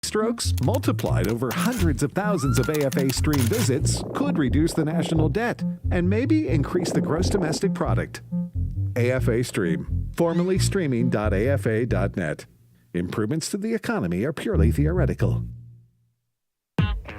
Strokes multiplied over hundreds of thousands of AFA Stream visits could reduce the national debt and maybe increase the gross domestic product. AFA Stream, formerly streaming.afa.net. Improvements to the economy are purely theoretical.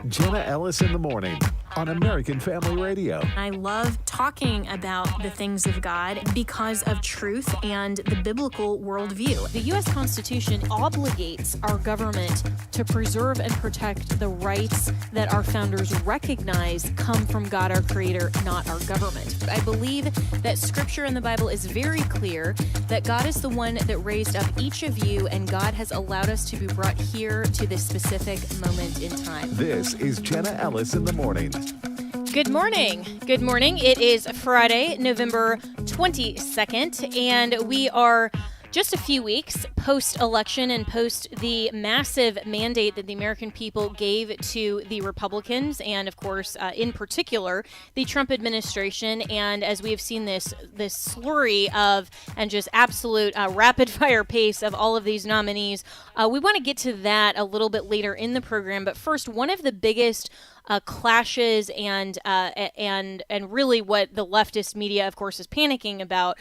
Jenna Ellis in the morning on American Family Radio. I love talking about the things of God because of truth and the biblical worldview. The U.S. Constitution obligates our government to preserve and protect the rights that our founders recognize come from God, our Creator, not our government. I believe that Scripture in the Bible is very clear that God is the one that raised up each of you, and God has allowed us to be brought here to this specific moment in time. This is Jenna Ellis in the morning. Good morning. Good morning. It is Friday, November 22nd, and we are just a few weeks post-election and post the massive mandate that the American people gave to the Republicans and, of course, in particular, the Trump administration. And as we have seen this slurry of and just absolute rapid-fire pace of all of these nominees, we want to get to that a little bit later in the program. But first, one of the biggest clashes and really what the leftist media, of course, is panicking about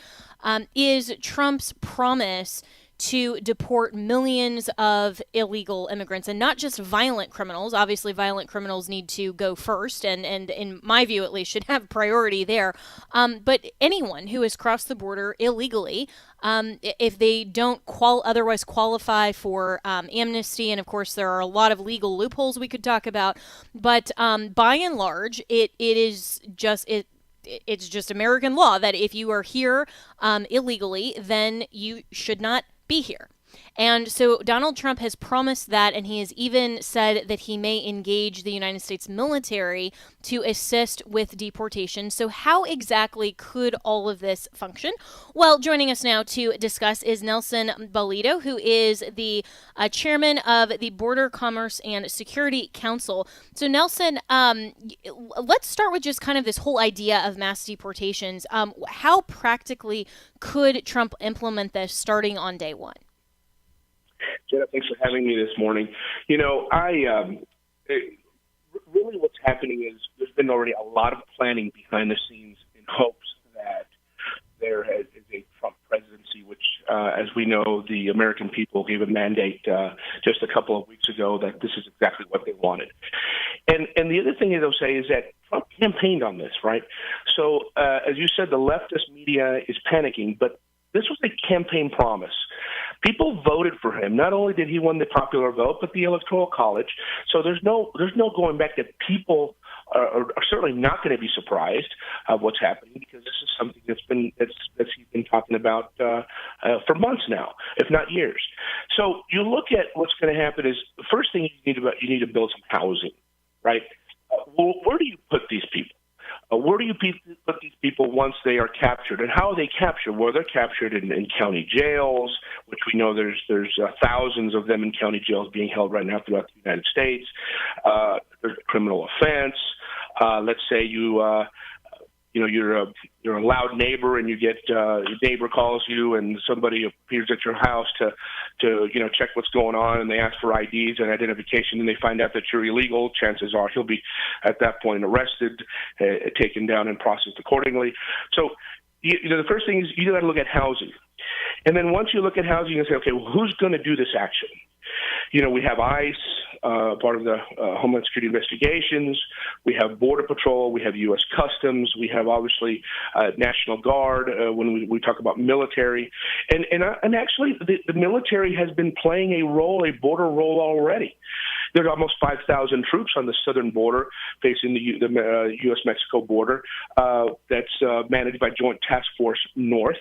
is Trump's promise to deport millions of illegal immigrants, and not just violent criminals. Obviously, violent criminals need to go first, and in my view, at least, should have priority there. But anyone who has crossed the border illegally, if they don't otherwise qualify for amnesty, and of course, there are a lot of legal loopholes we could talk about. But by and large, it's just American law that if you are here illegally, then you should not be here. And so Donald Trump has promised that, and he has even said that he may engage the United States military to assist with deportation. So how exactly could all of this function? Well, joining us now to discuss is Nelson Bolito, who is the chairman of the Border Commerce and Security Council. So Nelson, let's start with just kind of this whole idea of mass deportations. How practically could Trump implement this starting on day one? Jenna, thanks for having me this morning. You know, really what's happening is there's been already a lot of planning behind the scenes in hopes that there is a Trump presidency, which, as we know, the American people gave a mandate just a couple of weeks ago that this is exactly what they wanted. And the other thing that I'll say is that Trump campaigned on this, right? So, as you said, the leftist media is panicking, but this was a campaign promise. People voted for him. Not only did he win the popular vote, but the Electoral College. So there's no going back that people are certainly not going to be surprised of what's happening, because this is something that's he's been talking about for months now, if not years. So you look at what's going to happen is the first thing you need to build some housing, right? Well, where do you put these people? Where do you put these people once they are captured? And how are they captured? Well, they're captured in county jails, which we know there's thousands of them in county jails being held right now throughout the United States. There's a criminal offense. Let's say you're a loud neighbor, and your neighbor calls you, and somebody appears at your house to check what's going on, and they ask for IDs and identification, and they find out that you're illegal. Chances are he'll be at that point arrested, taken down, and processed accordingly. So the first thing is you got to look at housing, and then once you look at housing, you say, okay, well, who's going to do this action? We have ICE, part of the Homeland Security investigations. We have Border Patrol. We have U.S. Customs. We have, obviously, National Guard when we talk about military. And actually, the military has been playing a border role already. There's almost 5,000 troops on the southern border facing the U.S.-Mexico border that's managed by Joint Task Force North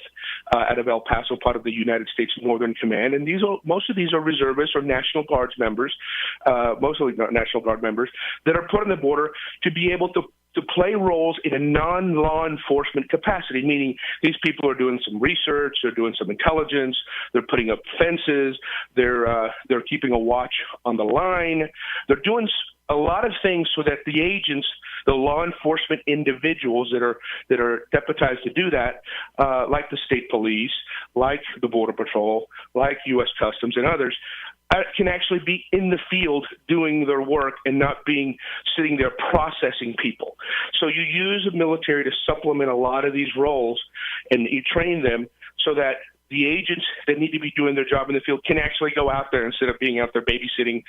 out of El Paso, part of the United States Northern Command. And most of these are reservists or National Guards members, mostly National Guard members, that are put on the border to be able to play roles in a non-law enforcement capacity, meaning these people are doing some research, they're doing some intelligence, they're putting up fences, they're keeping a watch on the line, they're doing a lot of things so that the agents, the law enforcement individuals that are deputized to do that, like the state police, like the Border Patrol, like U.S. Customs and others, can actually be in the field doing their work and not being sitting there processing people. So you use the military to supplement a lot of these roles, and you train them so that the agents that need to be doing their job in the field can actually go out there instead of being out there babysitting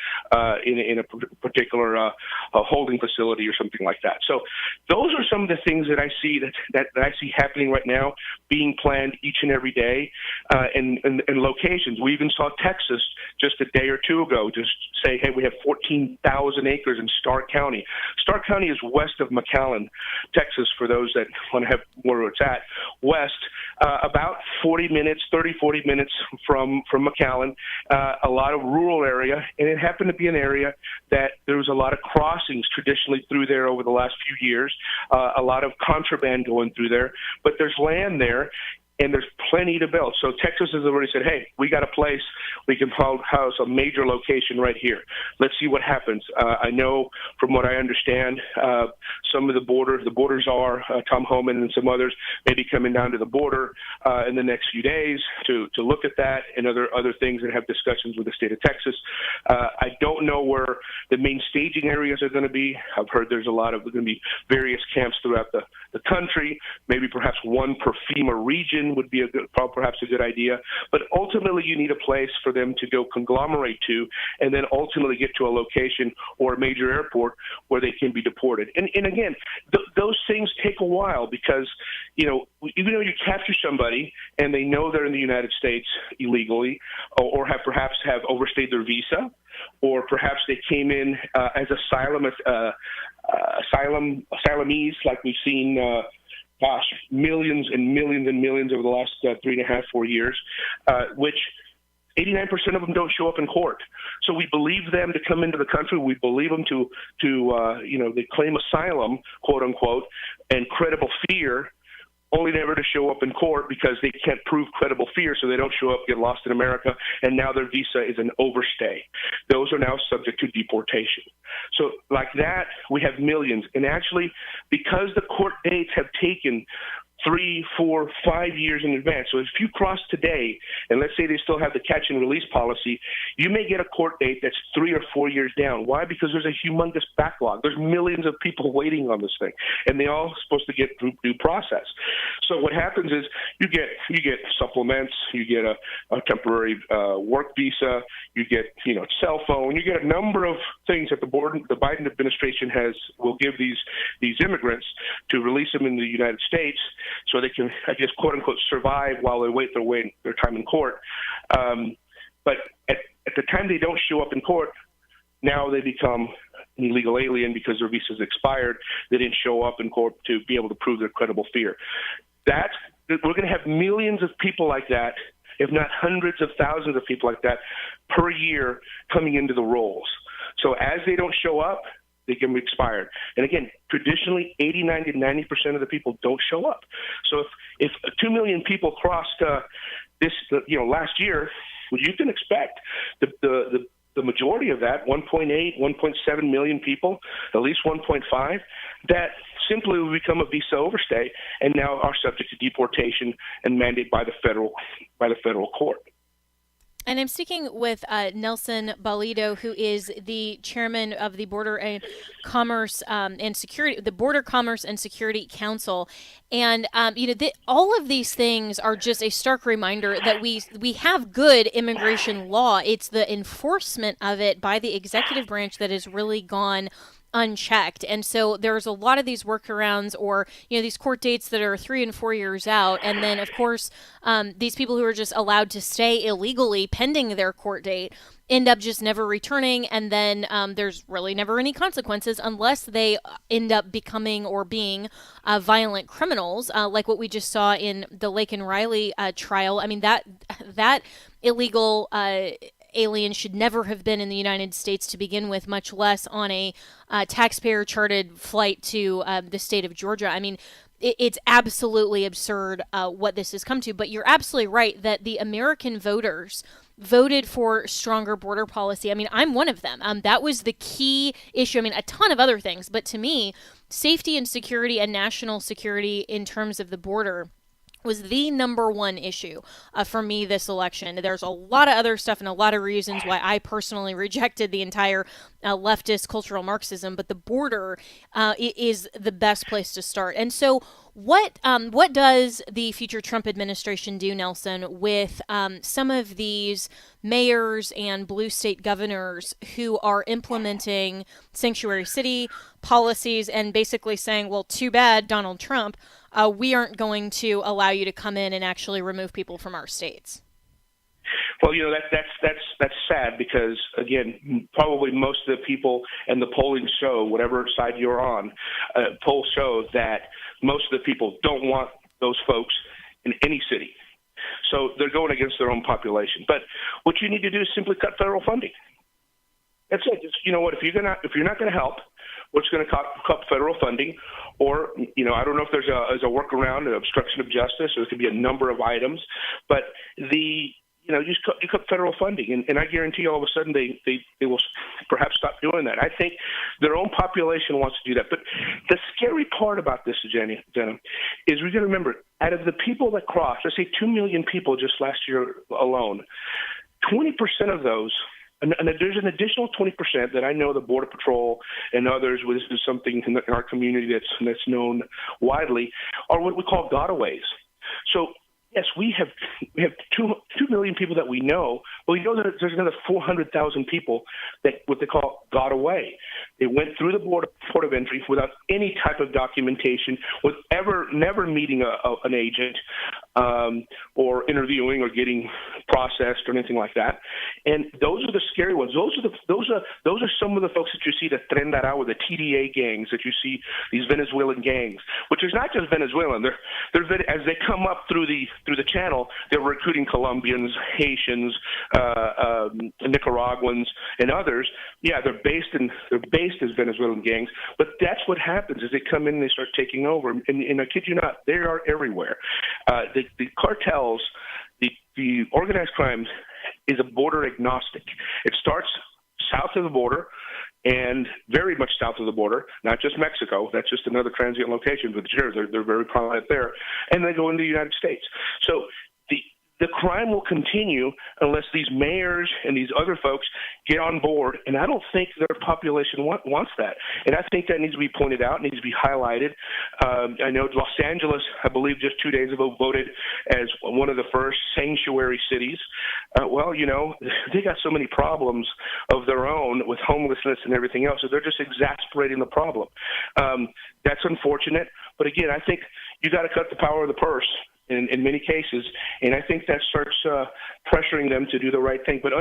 in a particular holding facility or something like that. So those are some of the things that I see that I see happening right now, being planned each and every day, and locations. We even saw Texas just a day or two ago just say, hey, we have 14,000 acres in Starr County. Starr County is west of McAllen, Texas, for those that want to have where it's at. West, about 40 minutes from McAllen, a lot of rural area, and it happened to be an area that there was a lot of crossings traditionally through there over the last few years, a lot of contraband going through there, but there's land there, and there's plenty to build. So Texas has already said, hey, we got a place. We can house a major location right here. Let's see what happens. I know from what I understand, some of the borders are, Tom Homan and some others may be coming down to the border in the next few days to look at that and other things and have discussions with the state of Texas. I don't know where the main staging areas are going to be. I've heard there's going to be various camps throughout the country, maybe perhaps one per FEMA region would be perhaps a good idea. But ultimately, you need a place for them to go conglomerate to, and then ultimately get to a location or a major airport where they can be deported. And again, those things take a while because, even though you capture somebody and they know they're in the United States illegally, or perhaps have overstayed their visa, or perhaps they came in as asylees, like we've seen, millions and millions and millions over the last 3.5, 4 years, which 89% of them don't show up in court. So we believe them to come into the country. We believe them to they claim asylum, quote unquote, and credible fear, only never to show up in court because they can't prove credible fear, so they don't show up, get lost in America, and now their visa is an overstay. Those are now subject to deportation. So like that, we have millions. And actually, because the court dates have taken 3, 4, 5 years in advance. So if you cross today, and let's say they still have the catch and release policy, you may get a court date that's 3 or 4 years down. Why? Because there's a humongous backlog. There's millions of people waiting on this thing, and they all supposed to get through due process. So what happens is you get supplements, you get a temporary work visa, you get cell phone, you get a number of things that the Biden administration will give these immigrants to release them in the United States, so they can, I guess, quote unquote, survive while they wait their time in court. But at the time they don't show up in court, now they become an illegal alien because their visa's expired. They didn't show up in court to be able to prove their credible fear. We're going to have millions of people like that, if not hundreds of thousands of people like that per year coming into the rolls. So as they don't show up, they can be expired. And again, traditionally, 89 to 90% of the people don't show up. So if 2 million people crossed last year, well, you can expect the majority of that, 1.8, 1.7 million people, at least 1.5, that simply will become a visa overstay and now are subject to deportation and mandated by the federal court. And I'm speaking with Nelson Balido, who is the chairman of the Border and Commerce and Security, the Border Commerce and Security Council. And all of these things are just a stark reminder that we have good immigration law. It's the enforcement of it by the executive branch that has really gone unchecked. And so there's a lot of these workarounds or, these court dates that are 3 and 4 years out. And then, of course, these people who are just allowed to stay illegally pending their court date end up just never returning. And then there's really never any consequences unless they end up becoming or being violent criminals, like what we just saw in the Lake and Riley trial. I mean, that illegal alien should never have been in the United States to begin with, much less on a taxpayer-chartered flight to the state of Georgia. I mean, it's absolutely absurd what this has come to. But you're absolutely right that the American voters voted for stronger border policy. I mean, I'm one of them. That was the key issue. I mean, a ton of other things. But to me, safety and security and national security in terms of the border was the number one issue for me this election. There's a lot of other stuff and a lot of reasons why I personally rejected the entire leftist cultural Marxism, but the border is the best place to start. And so what does the future Trump administration do, Nelson, with some of these mayors and blue state governors who are implementing sanctuary city policies and basically saying, well, too bad, Donald Trump, we aren't going to allow you to come in and actually remove people from our states? Well, that's sad because, again, probably most of the people and the polling show, whatever side you're on, polls show that most of the people don't want those folks in any city. So they're going against their own population. But what you need to do is simply cut federal funding. That's it. Just, you know what? If you're not going to help, we're just going to cut federal funding, or I don't know if there's a workaround, an obstruction of justice, or there could be a number of items, but you cut federal funding, and I guarantee all of a sudden they will perhaps stop doing that. I think their own population wants to do that. But the scary part about this, Jenna, is we got to remember, out of the people that crossed, let's say 2 million people just last year alone, 20% of those. And there's an additional 20% that I know the Border Patrol and others, this is something in our community that's known widely, are what we call gotaways. So, yes, we have 2 million people that we know, but we know that there's another 400,000 people that what they call got away. They went through the port of entry without any type of documentation, never meeting an agent or interviewing or getting processed or anything like that. And those are the scary ones. Those are some of the folks that you see that Tren Daragua, the TDA gangs that you see, these Venezuelan gangs, which is not just Venezuelan. They're as they come up through the channel, they're recruiting Colombians, Haitians, Nicaraguans, and others. Yeah, they're based as Venezuelan gangs, but that's what happens is they come in and they start taking over. And I kid you not, they are everywhere. The cartels, the organized crime is a border agnostic. It starts south of the border and very much south of the border, not just Mexico. That's just another transient location, but sure, they're very prominent there. And they go into the United States. So the crime will continue unless these mayors and these other folks get on board, and I don't think their population wants that. And I think that needs to be pointed out, needs to be highlighted. I know Los Angeles, I believe just 2 days ago, voted as one of the first sanctuary cities. Well, they got so many problems of their own with homelessness and everything else, so they're just exasperating the problem. That's unfortunate, but again, I think you got to cut the power of the purse in many cases, and I think that starts pressuring them to do the right thing. But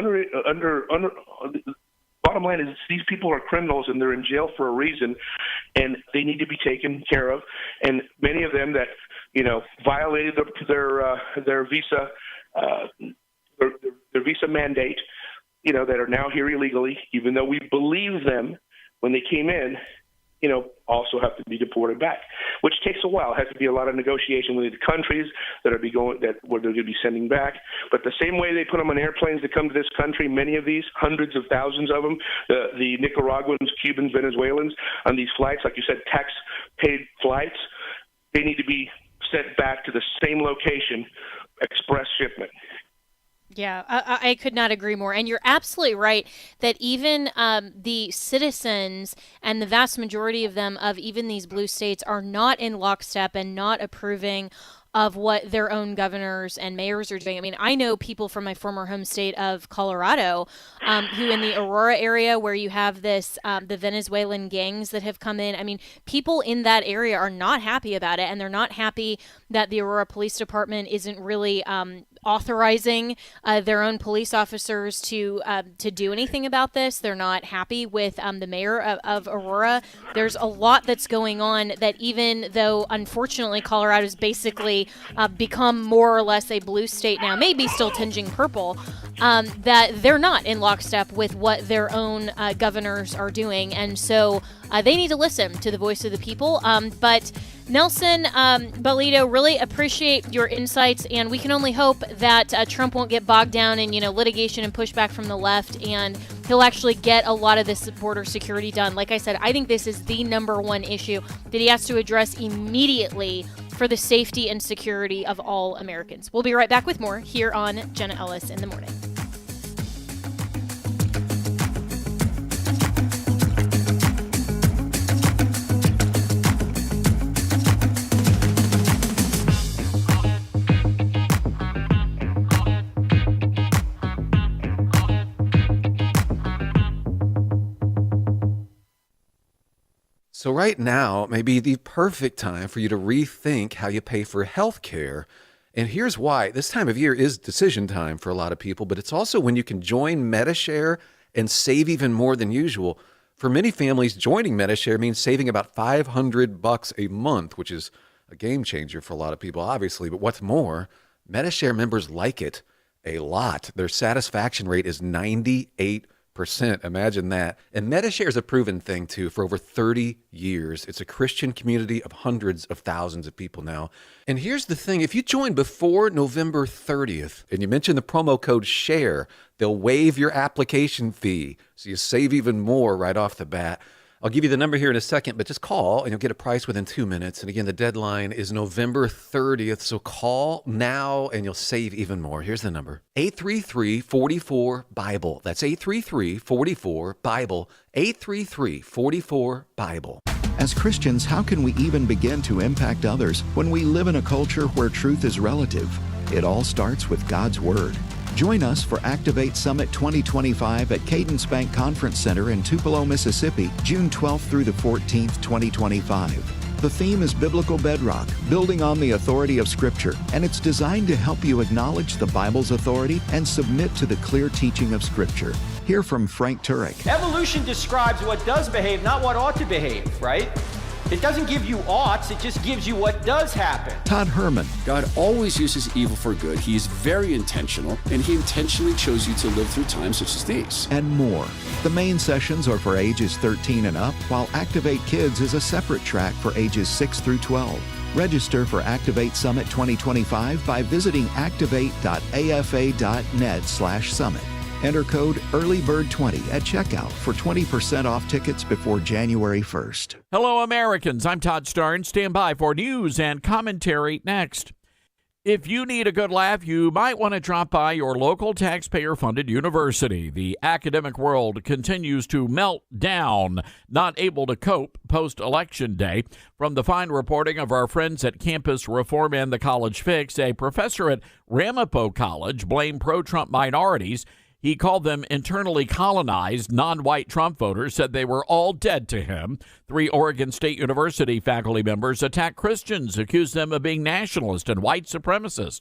bottom line is these people are criminals and they're in jail for a reason, and they need to be taken care of. And many of them that violated their visa their visa mandate, that are now here illegally, even though we believe them when they came in, also have to be deported back, which takes a while. It has to be a lot of negotiation with the countries where they're going to be sending back. But the same way they put them on airplanes to come to this country, many of these, hundreds of thousands of them, the Nicaraguans, Cubans, Venezuelans, on these flights, like you said, tax-paid flights, they need to be sent back to the same location, express shipment. Yeah, I could not agree more. And you're absolutely right that even the citizens and the vast majority of them of even these blue states are not in lockstep and not approving of what their own governors and mayors are doing. I mean, I know people from my former home state of Colorado who in the Aurora area where you have this, the Venezuelan gangs that have come in. I mean, people in that area are not happy about it, and they're not happy that the Aurora Police Department isn't really authorizing their own police officers to do anything about this. They're not happy with the mayor of Aurora. There's a lot that's going on that even though, unfortunately, Colorado's basically become more or less a blue state now, maybe still tinging purple, that they're not in lockstep with what their own governors are doing. And so they need to listen to the voice of the people. But Nelson Bolito, really appreciate your insights, and we can only hope that Trump won't get bogged down in litigation and pushback from the left, and he'll actually get a lot of this border security done. Like I said, I think this is the number one issue that he has to address immediately for the safety and security of all Americans. We'll be right back with more here on Jenna Ellis in the Morning. So right now may be the perfect time for you to rethink how you pay for health care. And here's why. This time of year is decision time for a lot of people, but it's also when you can join MediShare and save even more than usual. For many families, joining MediShare means saving about $500 a month, which is a game changer for a lot of people, obviously. But what's more, MediShare members like it a lot. Their satisfaction rate is 98%. Imagine that. And MediShare is a proven thing, too, for over 30 years. It's a Christian community of hundreds of thousands of people now. And here's the thing. If you join before November 30th and you mention the promo code SHARE, they'll waive your application fee. So you save even more right off the bat. I'll give you the number here in a second, but just call and you'll get a price within 2 minutes. And again, the deadline is November 30th. So call now and you'll save even more. Here's the number: 833-44-BIBLE. That's 833-44-BIBLE. 833-44-BIBLE. As Christians, how can we even begin to impact others when we live in a culture where truth is relative? It all starts with God's Word. Join us for Activate Summit 2025 at Cadence Bank Conference Center in Tupelo, Mississippi, June 12th through the 14th, 2025. The theme is Biblical Bedrock, building on the authority of Scripture, and it's designed to help you acknowledge the Bible's authority and submit to the clear teaching of Scripture. Hear from Frank Turek. Evolution describes what does behave, not what ought to behave, right? It doesn't give you oughts, it just gives you what does happen. Todd Herman. God always uses evil for good. He is very intentional, and he intentionally chose you to live through times such as these. And more. The main sessions are for ages 13 and up, while Activate Kids is a separate track for ages 6 through 12. Register for Activate Summit 2025 by visiting activate.afa.net/summit. Enter code EARLYBIRD20 at checkout for 20% off tickets before January 1st. Hello, Americans. I'm Todd Starnes. Stand by for news and commentary next. If you need a good laugh, you might want to drop by your local taxpayer-funded university. The academic world continues to melt down, not able to cope post-election day. From the fine reporting of our friends at Campus Reform and the College Fix, a professor at Ramapo College blamed pro-Trump minorities. He called them internally colonized, non-white Trump voters, said they were all dead to him. 3 Oregon State University faculty members attacked Christians, accused them of being nationalist and white supremacist.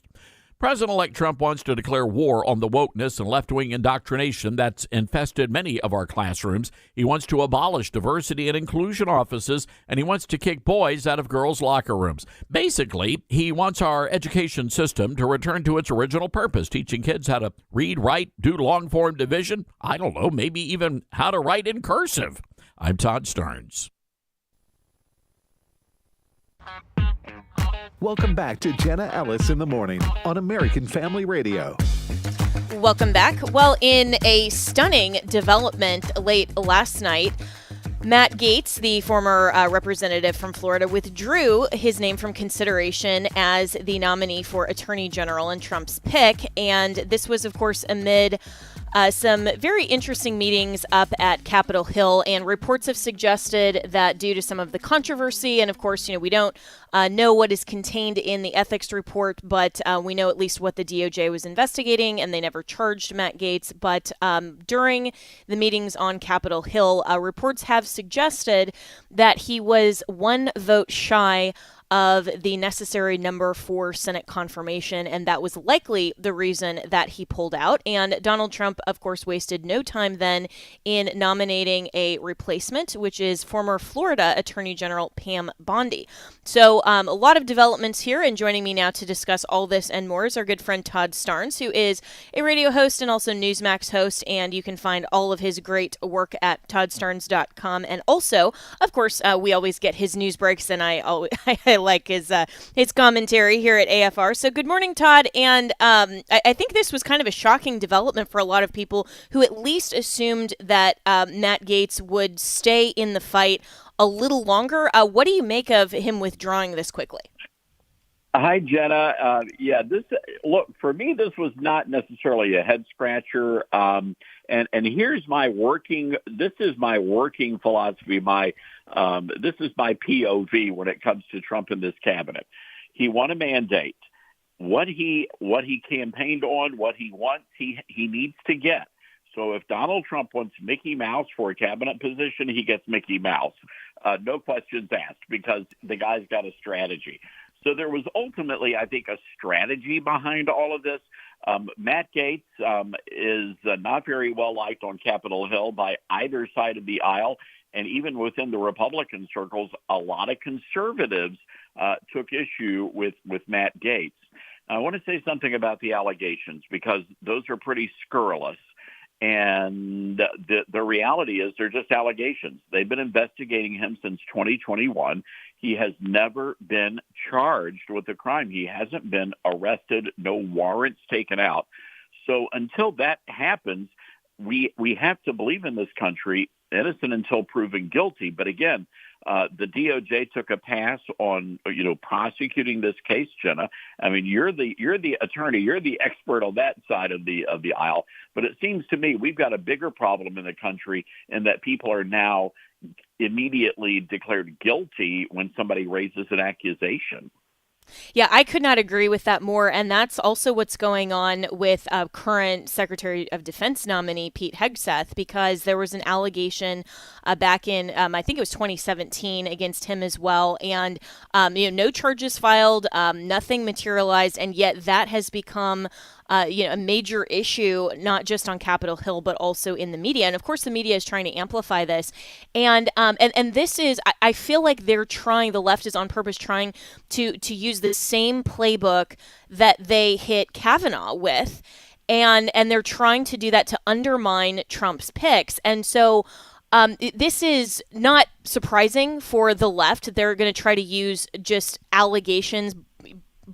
President-elect Trump wants to declare war on the wokeness and left-wing indoctrination that's infested many of our classrooms. He wants to abolish diversity and inclusion offices, and he wants to kick boys out of girls' locker rooms. Basically, he wants our education system to return to its original purpose, teaching kids how to read, write, do long-form division. I don't know, maybe even how to write in cursive. I'm Todd Starnes. Welcome back to Jenna Ellis in the Morning on American Family Radio. Welcome back. Well, in a stunning development late last night, Matt Gaetz, the former representative from Florida, withdrew his name from consideration as the nominee for Attorney General in Trump's pick. And this was, of course, amid some very interesting meetings up at Capitol Hill, and reports have suggested that due to some of the controversy, and of course, we don't know what is contained in the ethics report, but we know at least what the DOJ was investigating, and they never charged Matt Gaetz. But during the meetings on Capitol Hill, reports have suggested that he was one vote shy of the necessary number for Senate confirmation, and that was likely the reason that he pulled out. And Donald Trump, of course, wasted no time then in nominating a replacement, which is former Florida Attorney General Pam Bondi. So a lot of developments here, and joining me now to discuss all this and more is our good friend Todd Starnes, who is a radio host and also Newsmax host, and you can find all of his great work at toddstarnes.com. And also, of course, we always get his news breaks, and I like his commentary here at AFR. So good morning, Todd. And I think this was kind of a shocking development for a lot of people who at least assumed that Matt Gaetz would stay in the fight a little longer. What do you make of him withdrawing this quickly? Hi, Jenna. Look, for me, this was not necessarily a head scratcher. And here's this is my working philosophy. This is my POV when it comes to Trump in this cabinet. He won a mandate. What he campaigned on, what he wants, he needs to get. So if Donald Trump wants Mickey Mouse for a cabinet position, he gets Mickey Mouse. No questions asked, because the guy's got a strategy. So there was ultimately, I think, a strategy behind all of this. Matt Gaetz is not very well liked on Capitol Hill by either side of the aisle. And even within the Republican circles, a lot of conservatives took issue with Matt Gaetz. I want to say something about the allegations, because those are pretty scurrilous. And the reality is they're just allegations. They've been investigating him since 2021. He has never been charged with a crime. He hasn't been arrested, no warrants taken out. So until that happens, we have to believe in this country, innocent until proven guilty. But again, the DOJ took a pass on, prosecuting this case, Jenna. I mean, you're the attorney, you're the expert on that side of the aisle. But it seems to me we've got a bigger problem in the country in that people are now immediately declared guilty when somebody raises an accusation. Yeah, I could not agree with that more. And that's also what's going on with current Secretary of Defense nominee Pete Hegseth, because there was an allegation back in, I think it was 2017, against him as well. And, no charges filed, nothing materialized. And yet that has become a major issue, not just on Capitol Hill, but also in the media. And of course, the media is trying to amplify this. And this is, I feel like the left is on purpose trying to use the same playbook that they hit Kavanaugh with. And they're trying to do that to undermine Trump's picks. And so this is not surprising for the left. They're going to try to use just allegations,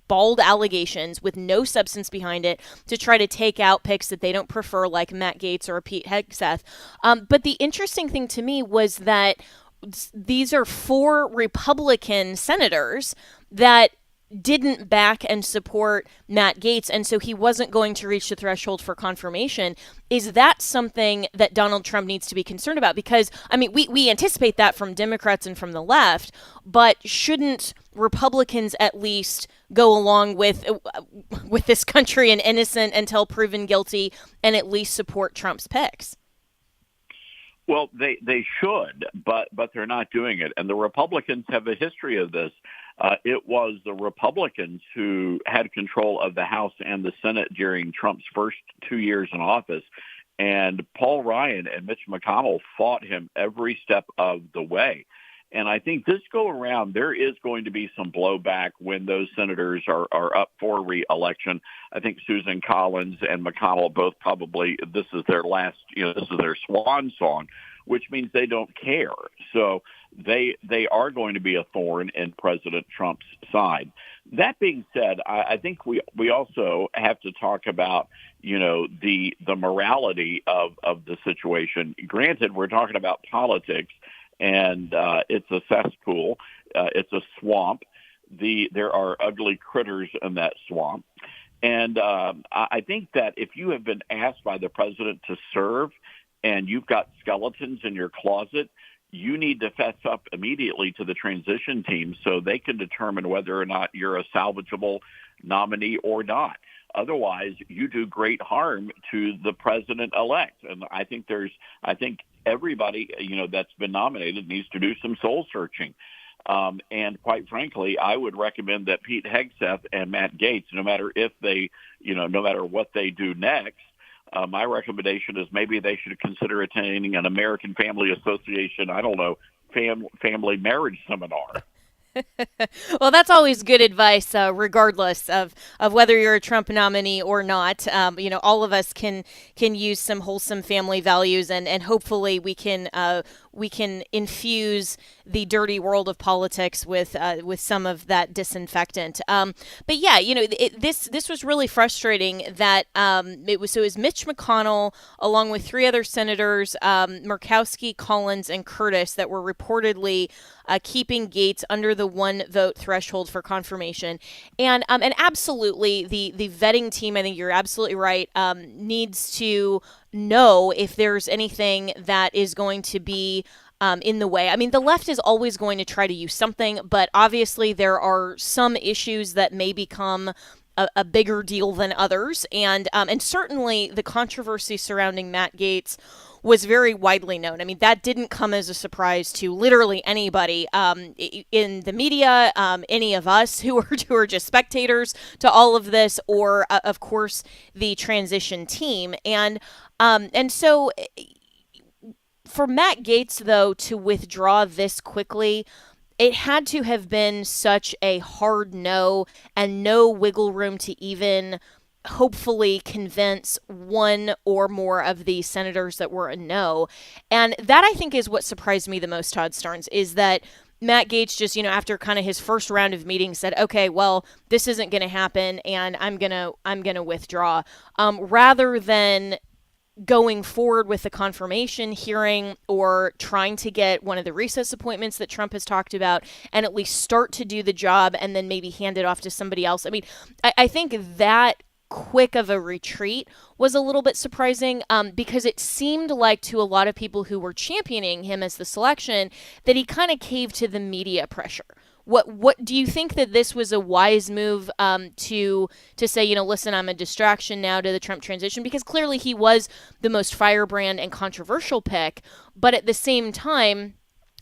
bald allegations with no substance behind it, to try to take out picks that they don't prefer, like Matt Gaetz or Pete Hegseth. But the interesting thing to me was that these are 4 Republican senators that didn't back and support Matt Gaetz, and so he wasn't going to reach the threshold for confirmation. Is that something that Donald Trump needs to be concerned about? Because, I mean, we anticipate that from Democrats and from the left, but shouldn't Republicans at least go along with this country and innocent until proven guilty, and at least support Trump's picks? Well, they should, but they're not doing it. And the Republicans have a history of this. It was the Republicans who had control of the House and the Senate during Trump's first 2 years in office. And Paul Ryan and Mitch McConnell fought him every step of the way. And I think this go around, there is going to be some blowback when those senators are up for re-election. I think Susan Collins and McConnell both probably, this is their last, this is their swan song, which means they don't care. So they are going to be a thorn in President Trump's side. That being said, I think we also have to talk about, the morality of the situation. Granted, we're talking about politics, and it's a cesspool. It's a swamp. There are ugly critters in that swamp. And I think that if you have been asked by the president to serve and you've got skeletons in your closet, you need to fess up immediately to the transition team so they can determine whether or not you're a salvageable nominee or not. Otherwise, you do great harm to the president-elect. And I think everybody, that's been nominated needs to do some soul searching. And quite frankly, I would recommend that Pete Hegseth and Matt Gaetz, no matter what they do next, my recommendation is maybe they should consider attending an American Family Association, family marriage seminar. Well, that's always good advice, regardless of whether you're a Trump nominee or not. All of us can use some wholesome family values, and hopefully we can infuse the dirty world of politics with some of that disinfectant. But yeah, this was really frustrating that it was Mitch McConnell along with 3 other senators, Murkowski, Collins, and Curtis, that were reportedly keeping Gaetz under the a 1 vote threshold for confirmation. And absolutely, the vetting team, I think you're absolutely right, needs to know if there's anything that is going to be in the way. I mean, the left is always going to try to use something, but obviously there are some issues that may become a bigger deal than others, and certainly the controversy surrounding Matt Gaetz was very widely known. I mean, that didn't come as a surprise to literally anybody in the media, any of us who are just spectators to all of this, or of course the transition team, and so. For Matt Gaetz, though, to withdraw this quickly, it had to have been such a hard no and no wiggle room to even hopefully convince one or more of the senators that were a no. And that, I think, is what surprised me the most, Todd Starnes, is that Matt Gaetz just, after kind of his first round of meetings said, okay, well, this isn't going to happen and I'm going to withdraw, rather than going forward with the confirmation hearing or trying to get one of the recess appointments that Trump has talked about and at least start to do the job and then maybe hand it off to somebody else. I mean, I think that quick of a retreat was a little bit surprising because it seemed like to a lot of people who were championing him as the selection that he kind of caved to the media pressure. What do you think that this was a wise move to say, listen, I'm a distraction now to the Trump transition, because clearly he was the most firebrand and controversial pick, but at the same time,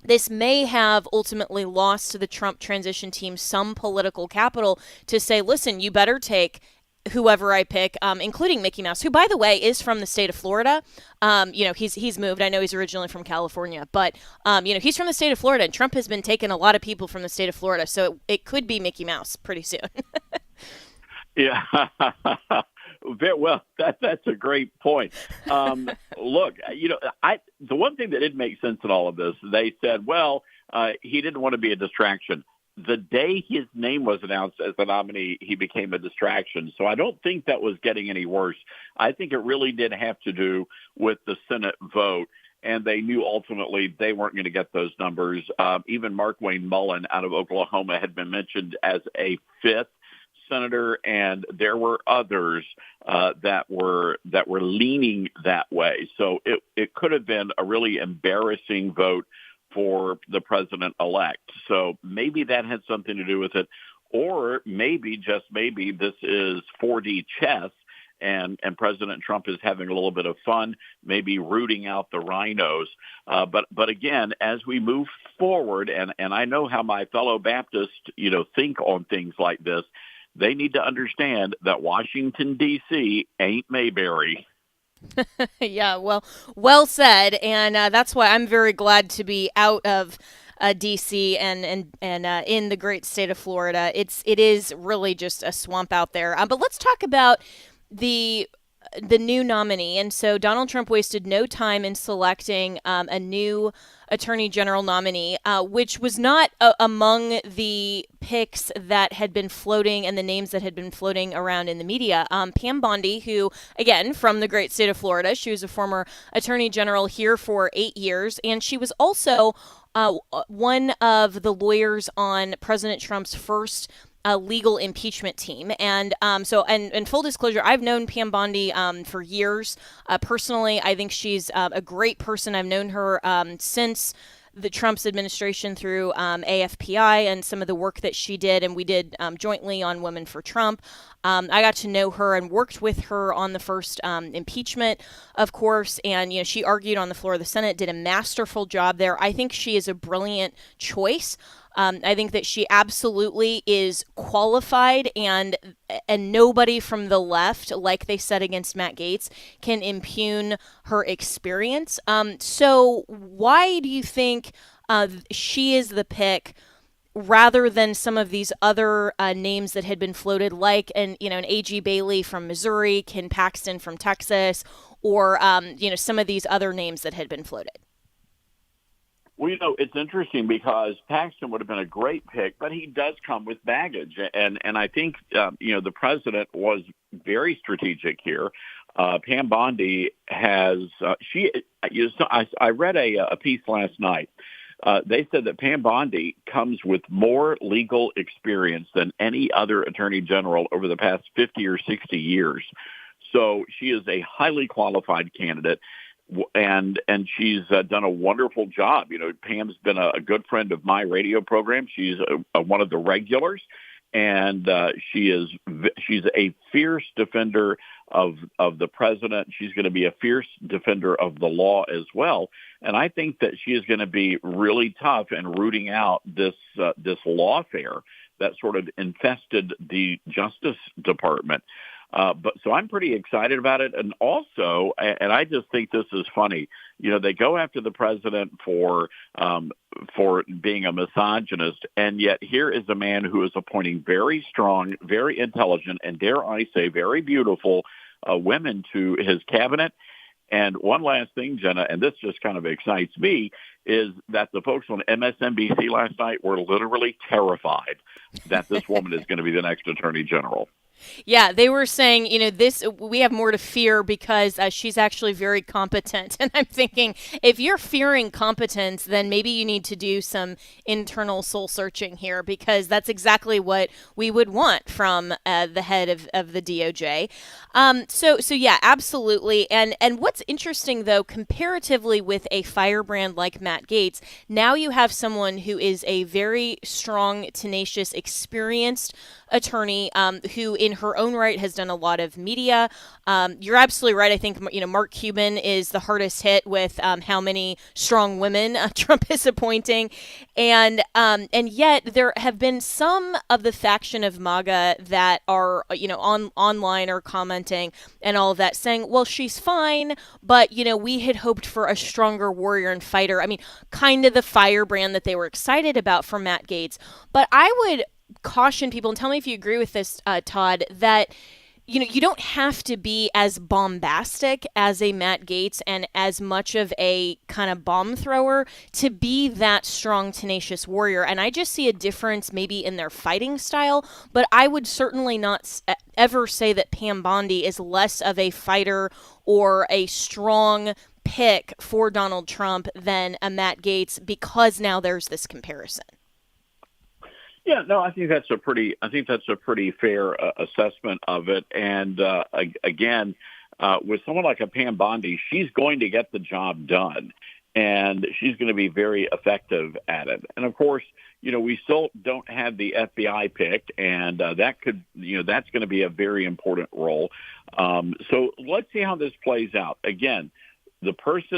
this may have ultimately lost to the Trump transition team some political capital to say, listen, you better take whoever I pick, including Mickey Mouse, who, by the way, is from the state of Florida. He's moved. I know he's originally from California, but he's from the state of Florida, and Trump has been taking a lot of people from the state of Florida, so it could be Mickey Mouse pretty soon. Yeah. Very well. That's a great point. Look, the one thing that didn't make sense in all of this, they said, well, he didn't want to be a distraction. The day his name was announced as the nominee, he became a distraction. So I don't think that was getting any worse. I think it really did have to do with the Senate vote, and they knew ultimately they weren't going to get those numbers. Even Mark Wayne Mullen out of Oklahoma had been mentioned as a fifth senator, and there were others that were leaning that way. So it could have been a really embarrassing vote for the president-elect. So maybe that had something to do with it. Or maybe, just maybe, this is 4D chess, and President Trump is having a little bit of fun, maybe rooting out the rhinos. But again, as we move forward, and I know how my fellow Baptists, think on things like this, they need to understand that Washington, D.C. ain't Mayberry. Yeah, well said, and that's why I'm very glad to be out of D.C. and in the great state of Florida. It is really just a swamp out there. But let's talk about the new nominee. And so Donald Trump wasted no time in selecting a new attorney general nominee, which was not among the picks that had been floating and the names that had been floating around in the media. Pam Bondi, who, again, from the great state of Florida, she was a former attorney general here for 8 years, and she was also one of the lawyers on President Trump's first legal impeachment team. And and full disclosure, I've known Pam Bondi for years. Personally, I think she's a great person. I've known her since the Trump's administration through AFPI and some of the work that she did, and we did jointly on Women for Trump. I got to know her and worked with her on the first impeachment, of course, and she argued on the floor of the Senate, did a masterful job there. I think she is a brilliant choice. I think that she absolutely is qualified, and nobody from the left, like they said against Matt Gaetz, can impugn her experience. So why do you think she is the pick rather than some of these other names that had been floated, like an A.G. Bailey from Missouri, Ken Paxton from Texas, or some of these other names that had been floated? Well, it's interesting because Paxton would have been a great pick, but he does come with baggage. And I think, the president was very strategic here. Pam Bondi has, I read a piece last night they said that Pam Bondi comes with more legal experience than any other attorney general over the past 50 or 60 years. So she is a highly qualified candidate, and she's done a wonderful job. You know, Pam's been a good friend of my radio program. She's one of the regulars, and she's a fierce defender of the president. She's going to be a fierce defender of the law as well. And I think that she is going to be really tough in rooting out this lawfare that sort of infested the Justice Department. But so I'm pretty excited about it. And also, and I just think this is funny, you know, they go after the president for being a misogynist. And yet here is a man who is appointing very strong, very intelligent, and dare I say, very beautiful women to his cabinet. And one last thing, Jenna, and this just kind of excites me, is that the folks on MSNBC last night were literally terrified that this woman is going to be the next attorney general. Yeah, they were saying, you know, we have more to fear because she's actually very competent. And I'm thinking, if you're fearing competence, then maybe you need to do some internal soul searching here, because that's exactly what we would want from the head of the DOJ. So yeah, absolutely. And what's interesting, though, comparatively with a firebrand like Matt Gaetz, now you have someone who is a very strong, tenacious, experienced attorney who in her own right has done a lot of media. You're absolutely right. I think, you know, Mark Cuban is the hardest hit with how many strong women Trump is appointing. And yet there have been some of the faction of MAGA that are, you know, online or commenting and all of that saying, well, she's fine, but, you know, we had hoped for a stronger warrior and fighter. I mean, kind of the firebrand that they were excited about for Matt Gaetz. But I would caution people, and tell me if you agree with this, Todd, that you know, you don't have to be as bombastic as a Matt Gaetz and as much of a kind of bomb thrower to be that strong, tenacious warrior. And I just see a difference maybe in their fighting style, but I would certainly not ever say that Pam Bondi is less of a fighter or a strong pick for Donald Trump than a Matt Gaetz, because now there's this comparison. Yeah, no, I think that's a pretty fair assessment of it. And again, with someone like a Pam Bondi, she's going to get the job done, and she's going to be very effective at it. And of course, you know, we still don't have the FBI picked, and that could, you know, that's going to be a very important role. So let's see how this plays out. Again,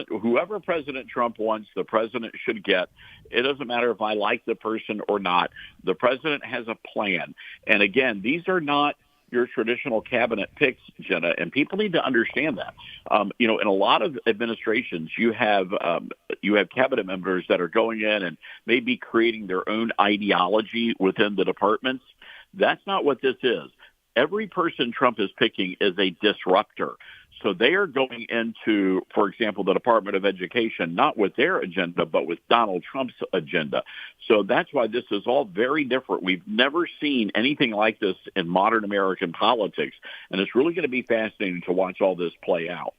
whoever President Trump wants, the president should get. It doesn't matter if I like the person or not. The president has a plan. And again, these are not your traditional cabinet picks, Jenna, and people need to understand that. You know, in a lot of administrations, you have cabinet members that are going in and maybe creating their own ideology within the departments. That's not what this is. Every person Trump is picking is a disruptor. So they are going into, for example, the Department of Education, not with their agenda, but with Donald Trump's agenda. So that's why this is all very different. We've never seen anything like this in modern American politics, and it's really going to be fascinating to watch all this play out.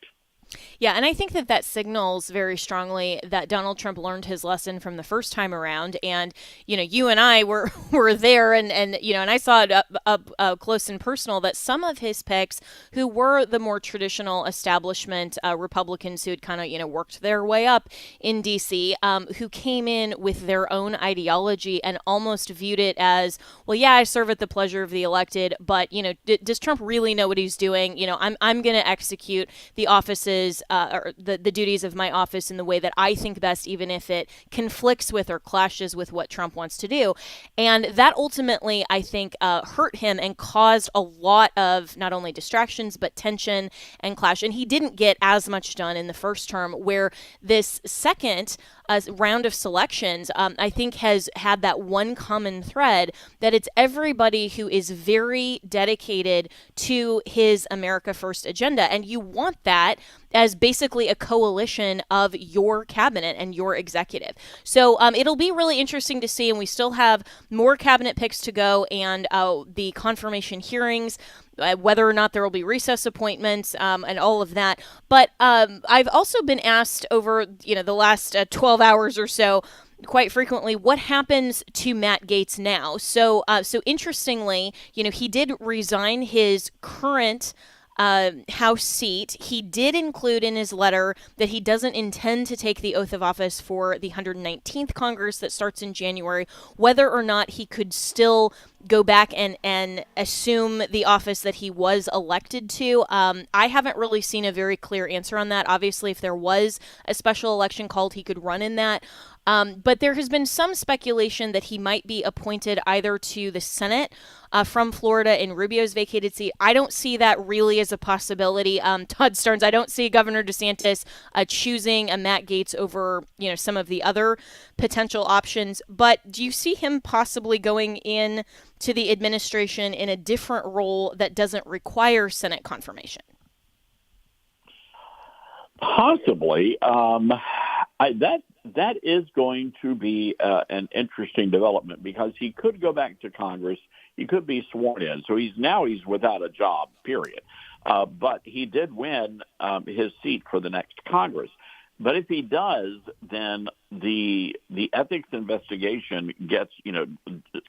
Yeah, and I think that signals very strongly that Donald Trump learned his lesson from the first time around. And, you know, you and I were there and you know, and I saw it up close and personal that some of his picks who were the more traditional establishment Republicans who had kind of, you know, worked their way up in D.C., who came in with their own ideology and almost viewed it as, well, yeah, I serve at the pleasure of the elected, but, you know, does Trump really know what he's doing? You know, I'm going to execute the offices or the duties of my office in the way that I think best, even if it conflicts with or clashes with what Trump wants to do. And that ultimately, I think, hurt him and caused a lot of not only distractions, but tension and clash. And he didn't get as much done in the first term, where this second round of selections, I think, has had that one common thread, that it's everybody who is very dedicated to his America First agenda. And you want that as basically a coalition of your cabinet and your executive. So it'll be really interesting to see, and we still have more cabinet picks to go and the confirmation hearings, whether or not there will be recess appointments and all of that. But I've also been asked over, you know, the last 12 hours or so, quite frequently, what happens to Matt Gaetz now? So interestingly, he did resign his current House seat. He did include in his letter that he doesn't intend to take the oath of office for the 119th Congress that starts in January, whether or not he could still go back and assume the office that he was elected to. I haven't really seen a very clear answer on that. Obviously, if there was a special election called, he could run in that. But there has been some speculation that he might be appointed either to the Senate from Florida in Rubio's vacated seat. I don't see that really as a possibility. Todd Starnes, I don't see Governor DeSantis choosing a Matt Gaetz over, some of the other potential options. But do you see him possibly going in to the administration in a different role that doesn't require Senate confirmation? Possibly. That is going to be an interesting development because he could go back to Congress. He could be sworn in. So he's without a job, period. But he did win his seat for the next Congress. But if he does, then the ethics investigation gets,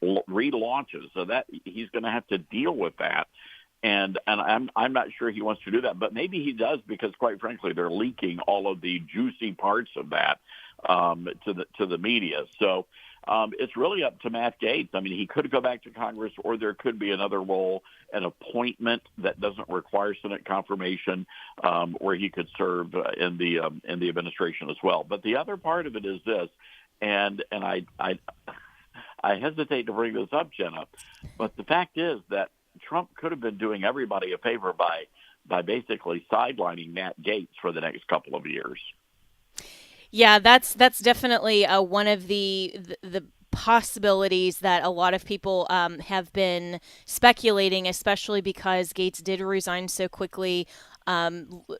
relaunches. So that he's going to have to deal with that. And I'm not sure he wants to do that, but maybe he does because, quite frankly, they're leaking all of the juicy parts of that to the media. So it's really up to Matt Gaetz. I mean, he could go back to Congress, or there could be another role, an appointment that doesn't require Senate confirmation, where he could serve in the administration as well. But the other part of it is this, and I hesitate to bring this up, Jenna, but the fact is that Trump could have been doing everybody a favor by basically sidelining Matt Gaetz for the next couple of years. Yeah, that's definitely one of the possibilities that a lot of people have been speculating, especially because Gaetz did resign so quickly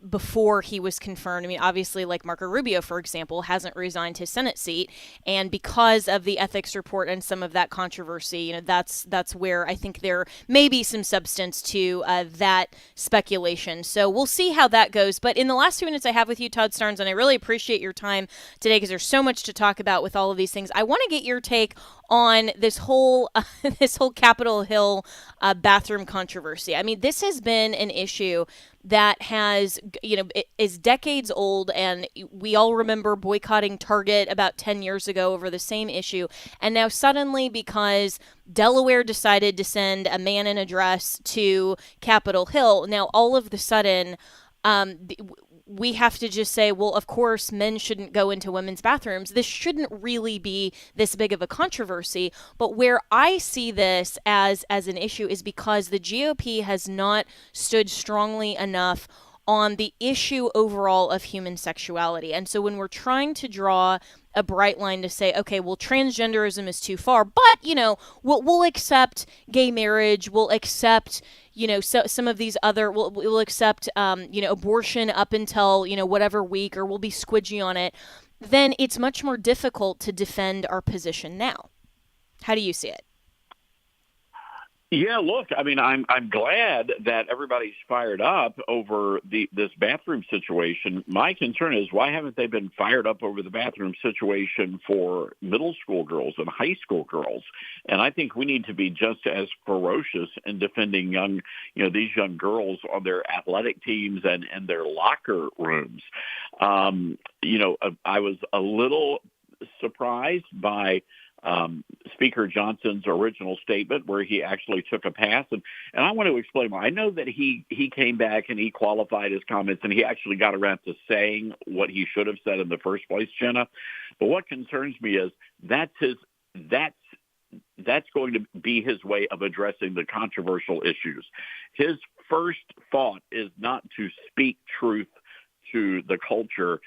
before he was confirmed. I mean, obviously, like Marco Rubio, for example, hasn't resigned his Senate seat, and because of the ethics report and some of that controversy, that's where I think there may be some substance to that speculation. So we'll see how that goes. But in the last 2 minutes I have with you, Todd Starnes, and I really appreciate your time today because there's so much to talk about with all of these things. I want to get your take on this whole Capitol Hill bathroom controversy. I mean, this has been an issue that has, is decades old, and we all remember boycotting Target about 10 years ago over the same issue. And now suddenly, because Delaware decided to send a man in a dress to Capitol Hill, now all of the sudden, we have to just say, well, of course, men shouldn't go into women's bathrooms. This shouldn't really be this big of a controversy. But where I see this as an issue is because the GOP has not stood strongly enough on the issue overall of human sexuality. And so when we're trying to draw a bright line to say, okay, well, transgenderism is too far, but, we'll accept gay marriage, we'll accept, some of these other, we'll accept, abortion up until, whatever week, or we'll be squidgy on it, then it's much more difficult to defend our position now. How do you see it? Yeah, look, I mean, I'm glad that everybody's fired up over this bathroom situation. My concern is, why haven't they been fired up over the bathroom situation for middle school girls and high school girls? And I think we need to be just as ferocious in defending these young girls on their athletic teams and their locker rooms. I was a little surprised by Speaker Johnson's original statement, where he actually took a pass. And I want to explain more. I know that he came back and he qualified his comments, and he actually got around to saying what he should have said in the first place, Jenna. But what concerns me is that's going to be his way of addressing the controversial issues. His first thought is not to speak truth to the culture.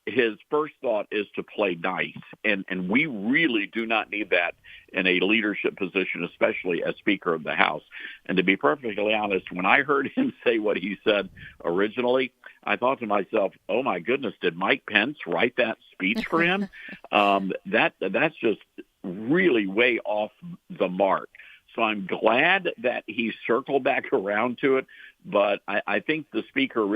His first thought is to play nice, and we really do not need that in a leadership position, especially as Speaker of the House. And to be perfectly honest, when I heard him say what he said originally, I thought to myself, oh my goodness, did Mike Pence write that speech for him? That's just really way off the mark. So I'm glad that he circled back around to it, But I think the speaker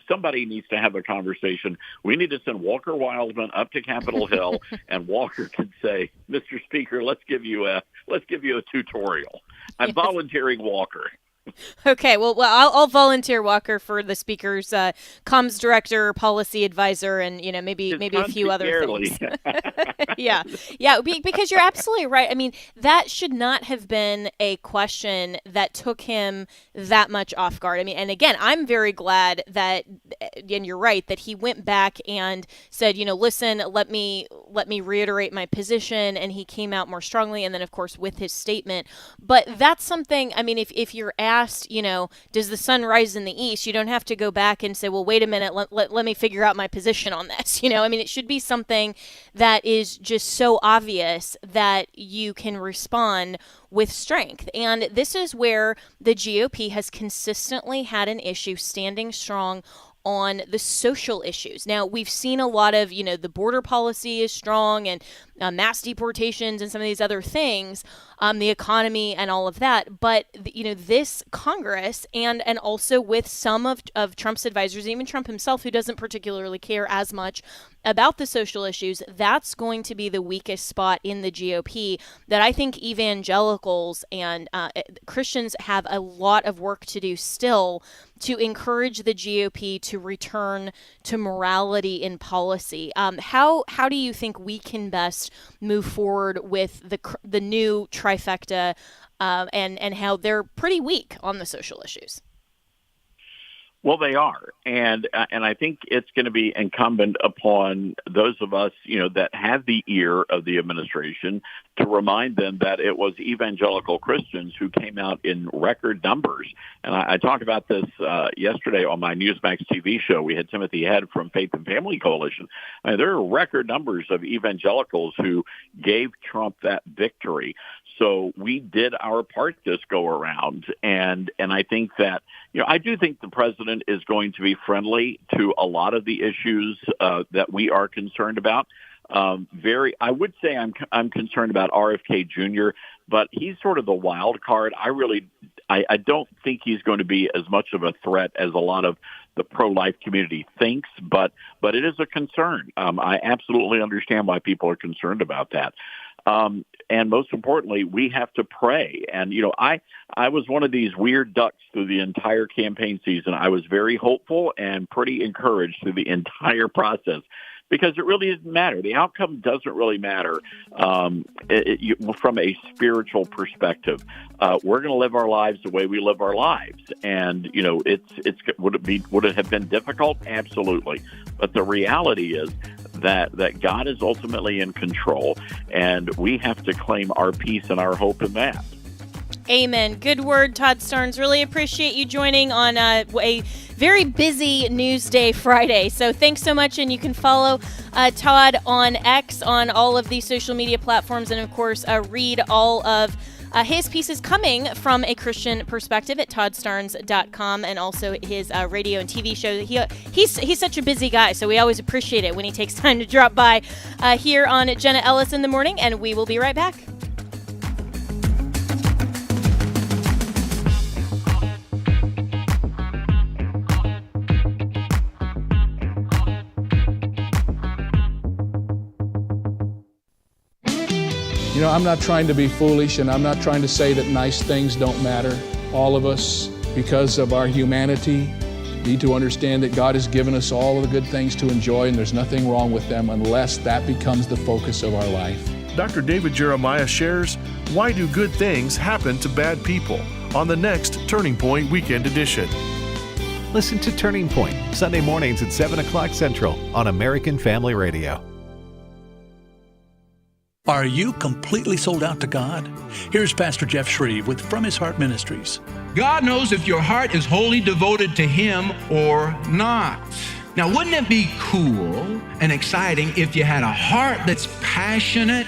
somebody needs to have a conversation. We need to send Walker Wildman up to Capitol Hill, and Walker can say, "Mr. Speaker, let's give you a tutorial." I'm volunteering Walker. Okay, well, I'll volunteer Walker for the speaker's comms director, policy advisor, and maybe a few other things. Yeah, because you're absolutely right. I mean, that should not have been a question that took him that much off guard. I mean, and again, I'm very glad that, and you're right, that he went back and said, listen, let me reiterate my position, and he came out more strongly, and then of course with his statement. But that's something. I mean, if you're asked, does the sun rise in the east? You don't have to go back and say, well, wait a minute, let me figure out my position on this. I mean, it should be something that is just so obvious that you can respond with strength. And this is where the GOP has consistently had an issue standing strong on the social issues. Now, we've seen a lot of, the border policy is strong, and mass deportations and some of these other things, the economy and all of that. But, this Congress and also with some of Trump's advisors, even Trump himself, who doesn't particularly care as much about the social issues, that's going to be the weakest spot in the GOP that I think evangelicals and Christians have a lot of work to do still to encourage the GOP to return to morality in policy. How do you think we can best move forward with the new trifecta and how they're pretty weak on the social issues? Well, they are, and I think it's going to be incumbent upon those of us, that have the ear of the administration to remind them that it was evangelical Christians who came out in record numbers. And I talked about this yesterday on my Newsmax TV show. We had Timothy Head from Faith and Family Coalition. I mean, there are record numbers of evangelicals who gave Trump that victory. So we did our part this go around, and I think that I do think the president is going to be friendly to a lot of the issues that we are concerned about. I would say I'm concerned about RFK Jr., but he's sort of the wild card. I don't think he's going to be as much of a threat as a lot of the pro-life community thinks, but it is a concern. I absolutely understand why people are concerned about that. And most importantly, we have to pray. And, I was one of these weird ducks through the entire campaign season. I was very hopeful and pretty encouraged through the entire process because it really doesn't matter. The outcome doesn't really matter from a spiritual perspective. We're going to live our lives the way we live our lives. And, would it have been difficult? Absolutely. But the reality is that God is ultimately in control, and we have to claim our peace and our hope in that. Amen. Good word, Todd Starnes. Really appreciate you joining on a very busy Newsday Friday. So thanks so much, and you can follow Todd on X on all of these social media platforms, and of course read all of his pieces coming from a Christian perspective at toddstarnes.com, and also his radio and TV show. He's such a busy guy, so we always appreciate it when he takes time to drop by here on Jenna Ellis in the Morning, and we will be right back. I'm not trying to be foolish, and I'm not trying to say that nice things don't matter. All of us, because of our humanity, need to understand that God has given us all of the good things to enjoy, and there's nothing wrong with them unless that becomes the focus of our life. Dr. David Jeremiah shares, Why Do Good Things Happen to Bad People? On the next Turning Point Weekend Edition. Listen to Turning Point, Sunday mornings at 7 o'clock Central on American Family Radio. Are you completely sold out to God? Here's Pastor Jeff Shreve with From His Heart Ministries. God knows if your heart is wholly devoted to Him or not. Now, wouldn't it be cool and exciting if you had a heart that's passionate,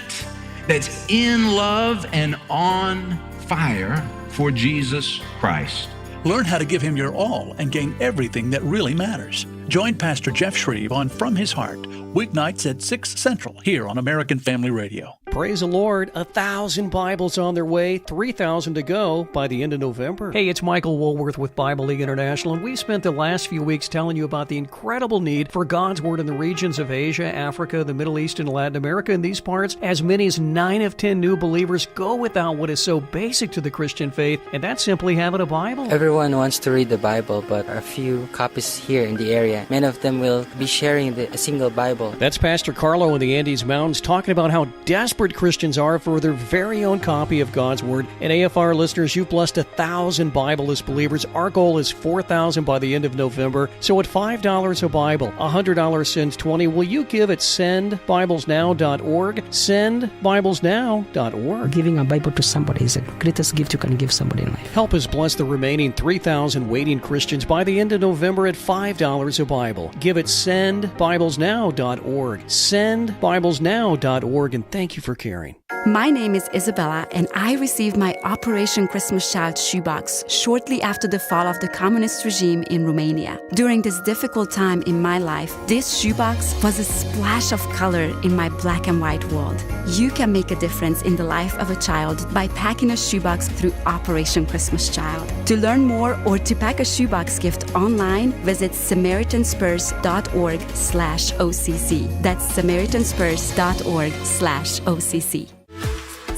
that's in love and on fire for Jesus Christ? Learn how to give Him your all and gain everything that really matters. Join Pastor Jeff Shreve on From His Heart, weeknights at 6 Central here on American Family Radio. Praise the Lord. 1,000 Bibles on their way, 3,000 to go by the end of November. Hey, it's Michael Woolworth with Bible League International, and we've spent the last few weeks telling you about the incredible need for God's Word in the regions of Asia, Africa, the Middle East, and Latin America. In these parts, as many as 9 of 10 new believers go without what is so basic to the Christian faith, and that's simply having a Bible. Everyone wants to read the Bible, but a few copies here in the area. Many of them will be sharing a single Bible. That's Pastor Carlo in the Andes Mountains talking about how desperate Christians are for their very own copy of God's Word. And AFR listeners, you've blessed 1,000 Bibleless believers. Our goal is 4,000 by the end of November. So at $5 a Bible, $100 sends 20. Will you give at sendbiblesnow.org? Sendbiblesnow.org. Giving a Bible to somebody is the greatest gift you can give somebody in life. Help us bless the remaining 3,000 waiting Christians by the end of November at $5 a Bible. Give at sendbiblesnow.org. Sendbiblesnow.org, and thank you for caring. My name is Isabella, and I received my Operation Christmas Child shoebox shortly after the fall of the communist regime in Romania. During this difficult time in my life, this shoebox was a splash of color in my black and white world. You can make a difference in the life of a child by packing a shoebox through Operation Christmas Child. To learn more or to pack a shoebox gift online, visit SamaritanSpurs.org/OCC. That's SamaritanSpurs.org/OCC.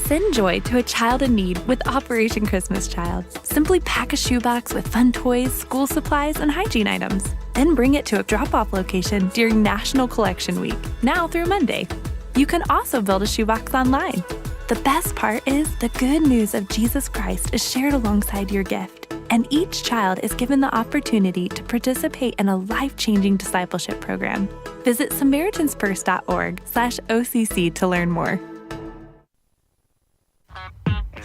Send joy to a child in need with Operation Christmas Child. Simply pack a shoebox with fun toys, school supplies, and hygiene items. Then bring it to a drop-off location during National Collection Week, now through Monday. You can also build a shoebox online. The best part is the good news of Jesus Christ is shared alongside your gift, and each child is given the opportunity to participate in a life-changing discipleship program. Visit SamaritanSpurs.org/OCC to learn more.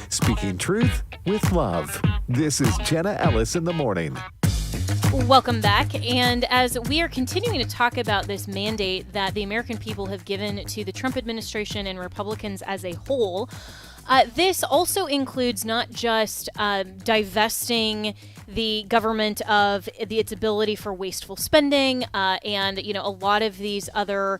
Speaking truth with love. This is Jenna Ellis in the morning. Welcome back. And as we are continuing to talk about this mandate that the American people have given to the Trump administration and Republicans as a whole, this also includes not just divesting the government of its ability for wasteful spending and, a lot of these other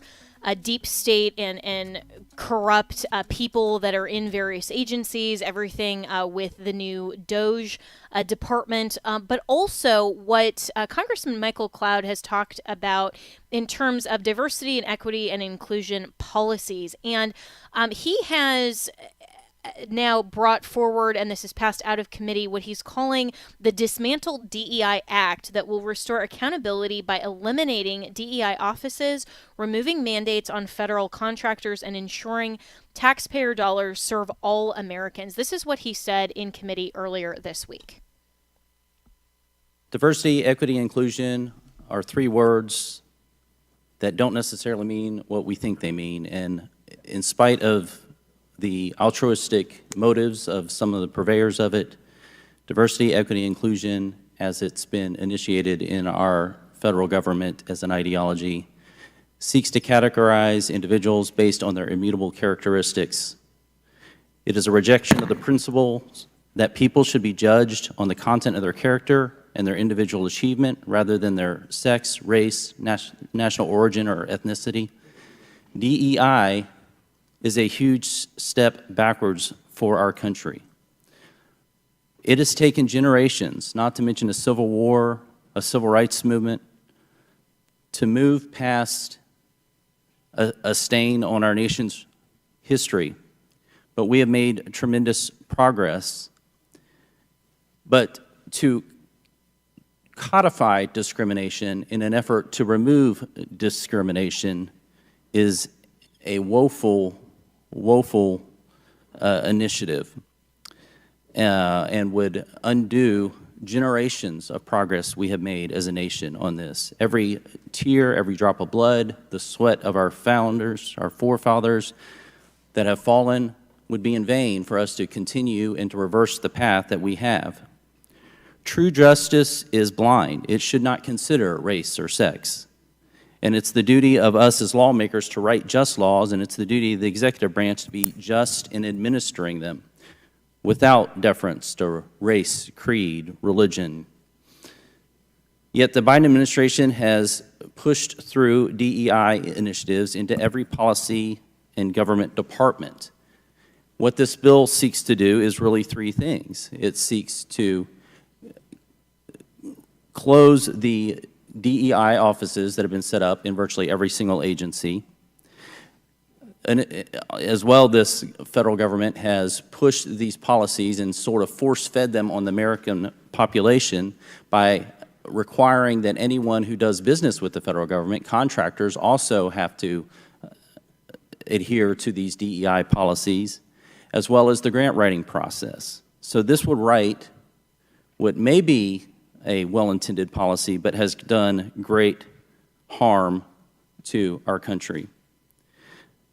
deep state and corrupt people that are in various agencies, everything with the new DOJ department, but also what Congressman Michael Cloud has talked about in terms of diversity and equity and inclusion policies. And he has now brought forward, and this is passed out of committee, what he's calling the Dismantled DEI Act that will restore accountability by eliminating DEI offices, removing mandates on federal contractors, and ensuring taxpayer dollars serve all Americans. This is what he said in committee earlier this week. Diversity, equity, inclusion are 3 words that don't necessarily mean what we think they mean. And in spite of the altruistic motives of some of the purveyors of it, diversity, equity, inclusion, as it's been initiated in our federal government as an ideology, seeks to categorize individuals based on their immutable characteristics. It is a rejection of the principles that people should be judged on the content of their character and their individual achievement rather than their sex, race, national origin, or ethnicity. DEI is a huge step backwards for our country. It has taken generations, not to mention a civil war, a civil rights movement, to move past a stain on our nation's history. But we have made tremendous progress. But to codify discrimination in an effort to remove discrimination is a woeful initiative and would undo generations of progress we have made as a nation on this. Every tear, every drop of blood, the sweat of our founders, our forefathers that have fallen would be in vain for us to continue and to reverse the path that we have. True justice is blind. It should not consider race or sex. And it's the duty of us as lawmakers to write just laws, and it's the duty of the executive branch to be just in administering them without deference to race, creed, religion. Yet the Biden administration has pushed through DEI initiatives into every policy and government department. What this bill seeks to do is really three things. It seeks to close the DEI offices that have been set up in virtually every single agency. And as well, this federal government has pushed these policies and sort of force-fed them on the American population by requiring that anyone who does business with the federal government, contractors, also have to adhere to these DEI policies, as well as the grant writing process. So this would write what may be a well-intended policy, but has done great harm to our country.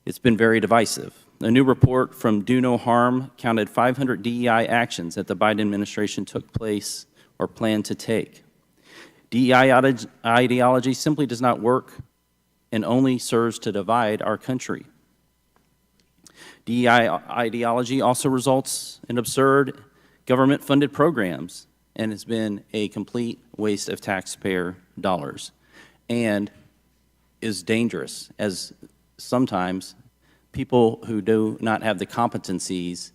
It's been very divisive. A new report from Do No Harm counted 500 DEI actions that the Biden administration took place or planned to take. DEI ideology simply does not work and only serves to divide our country. DEI ideology also results in absurd government-funded programs and has been a complete waste of taxpayer dollars and is dangerous, as sometimes people who do not have the competencies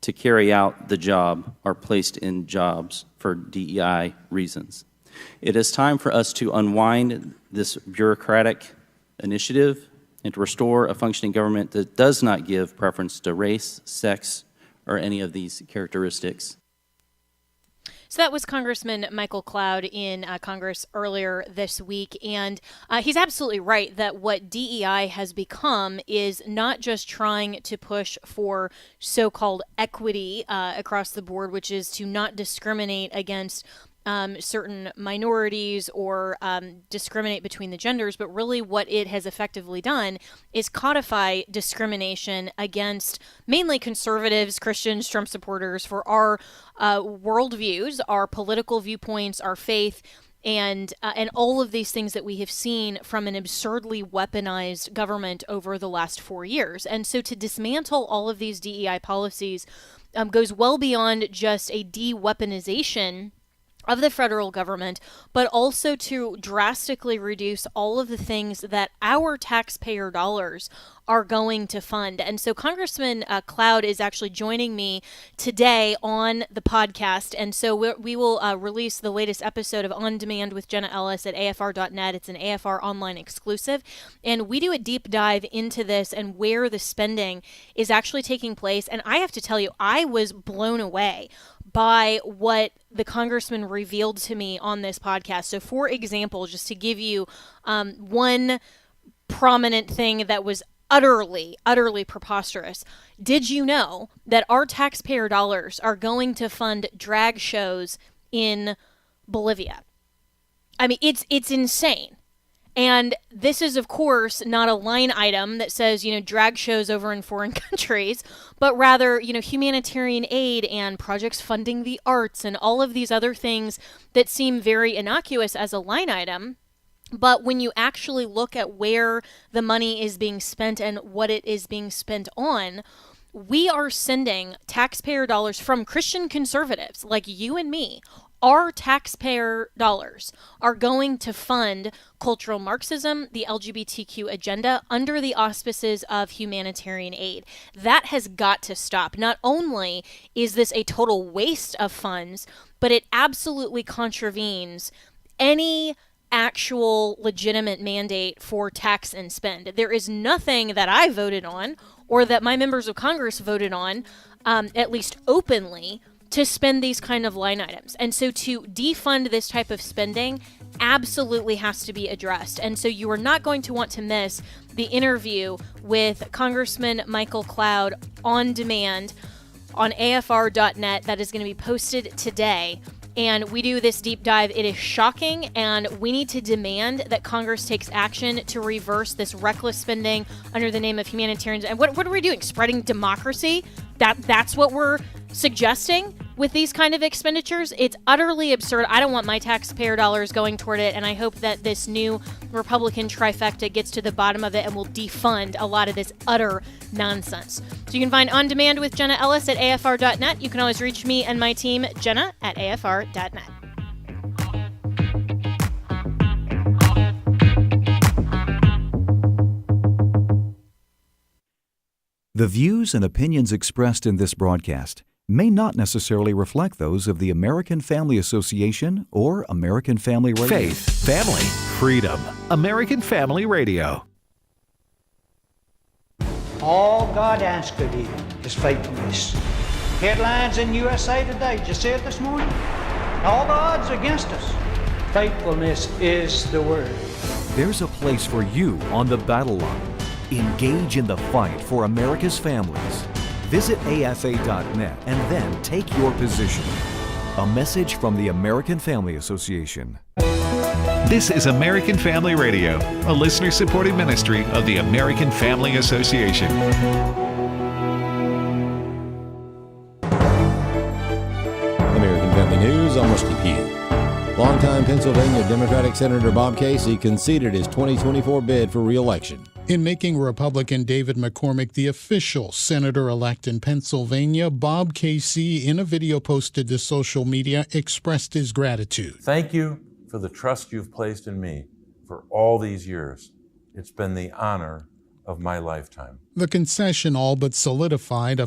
to carry out the job are placed in jobs for DEI reasons. It is time for us to unwind this bureaucratic initiative and to restore a functioning government that does not give preference to race, sex, or any of these characteristics. So that was Congressman Michael Cloud in Congress earlier this week, and he's absolutely right that what DEI has become is not just trying to push for so-called equity across the board, which is to not discriminate against certain minorities or discriminate between the genders, but really what it has effectively done is codify discrimination against mainly conservatives, Christians, Trump supporters for our worldviews, our political viewpoints, our faith, and all of these things that we have seen from an absurdly weaponized government over the last 4 years. And so to dismantle all of these DEI policies goes well beyond just a de-weaponization of the federal government, but also to drastically reduce all of the things that our taxpayer dollars are going to fund. And so Congressman Cloud is actually joining me today on the podcast. And so we will release the latest episode of On Demand with Jenna Ellis at afr.net. It's an AFR online exclusive. And we do a deep dive into this and where the spending is actually taking place. And I have to tell you, I was blown away by what the congressman revealed to me on this podcast. So for example, just to give you one prominent thing that was utterly preposterous. Did you know that our taxpayer dollars are going to fund drag shows in Bolivia? I mean, it's insane. And this is, of course, not a line item that says, drag shows over in foreign countries, but rather, humanitarian aid and projects funding the arts and all of these other things that seem very innocuous as a line item. But when you actually look at where the money is being spent and what it is being spent on, we are sending taxpayer dollars from Christian conservatives like you and me. Our taxpayer dollars are going to fund cultural Marxism, the LGBTQ agenda, under the auspices of humanitarian aid. That has got to stop. Not only is this a total waste of funds, but it absolutely contravenes any actual legitimate mandate for tax and spend. There is nothing that I voted on or that my members of Congress voted on, at least openly, to spend these kind of line items. And so to defund this type of spending absolutely has to be addressed. And so you are not going to want to miss the interview with Congressman Michael Cloud on demand on afr.net. That is going to be posted today. And we do this deep dive. It is shocking, and we need to demand that Congress takes action to reverse this reckless spending under the name of humanitarians. And what are we doing? Spreading democracy? That's what we're suggesting with these kind of expenditures? It's utterly absurd. I don't want my taxpayer dollars going toward it, and I hope that this new Republican trifecta gets to the bottom of it and will defund a lot of this utter nonsense. So you can find On Demand with Jenna Ellis at afr.net. You can always reach me and my team, Jenna, at afr.net. The views and opinions expressed in this broadcast may not necessarily reflect those of the American Family Association or American Family Radio. Faith, family, freedom. American Family Radio. All God asks of you is faithfulness. Headlines in USA Today. Did you see it this morning? All the odds against us. Faithfulness is the word. There's a place for you on the battle line. Engage in the fight for America's families. Visit afa.net and then take your position. A message from the American Family Association. This is American Family Radio, a listener-supported ministry of the American Family Association. American Family News, I'm Rusty Pugh. Longtime Pennsylvania Democratic Senator Bob Casey conceded his 2024 bid for re-election. In making Republican David McCormick the official senator-elect in Pennsylvania, Bob Casey, in a video posted to social media, expressed his gratitude. Thank you for the trust you've placed in me for all these years. It's been the honor of my lifetime. The concession all but solidified a